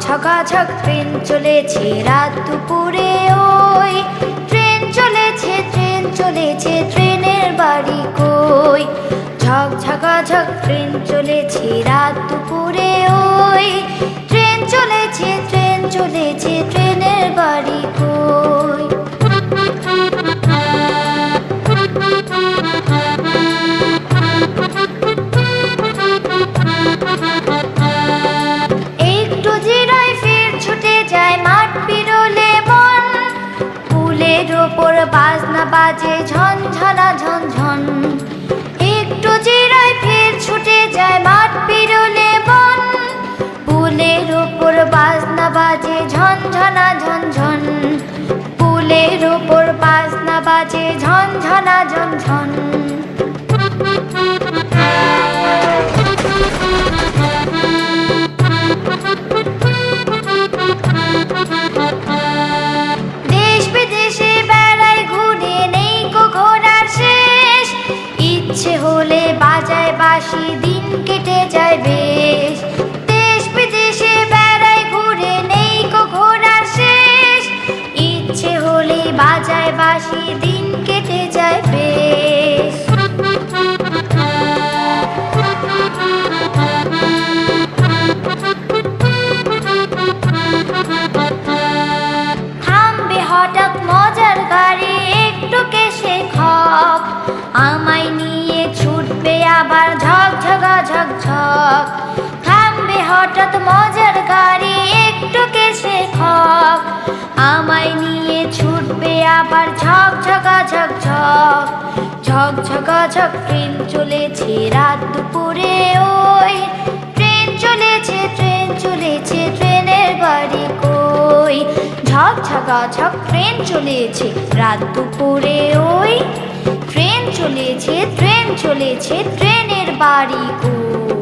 ঝকাঝক train চলেছে রাত দুপুরে ওই ট্রেন চলেছে ট্রেনের বাড়ি কই ঝকঝকাঝক ট্রেন চলেছে রাত দুপুরে ওই ট্রেন চলেছে ট্রেনের বাড়ি কই একটু জিরায় ফের ছুটে যায় মাঠ পেরোলে মন পুলের ওপর বাজনা বাজে ঝনঝনা ঝনঝন একটু জিরায় ফের ছুটে যায় মাঠ পেরোলে মন পুলের ওপর বাজনা বাজে ঝনঝনা ঝনঝন পুলের ওপর বাজনা বাজে ঝনঝনা ঝনঝন দেশ বিদেশে বেড়ায় ঘুরে নেই কো ঘোরার শেষ ইচ্ছে হলে বাজায় বাঁশি দিন কেটে যায় বেশ দেশ বিদেশে বেড়ায় ঘুরে নেই কো ঘোরার শেষ ইচ্ছে হলে বাজায় বাঁশি দিন কেটে যায় বেশ থামবে হঠাৎ মজার গাড়ি একটু কেশে খপ আমায় নিয়ে ছুটবে আবার ঝকঝকা ঝকঝক থামবে হঠাৎ মজার গাড়ি একটু কেশে খপ আমায় নিয়ে ছুটবে আবার ঝকঝকা ঝকঝক ঝকঝকাঝক ট্রেন চলেছে রাত দুপুরে ওই ট্রেন চলেছে ট্রেনের বাড়ি কই ঝকঝকাঝক ট্রেন চলেছে রাত দুপুরে ওই ট্রেন চলেছে ট্রেনের বাড়ি কই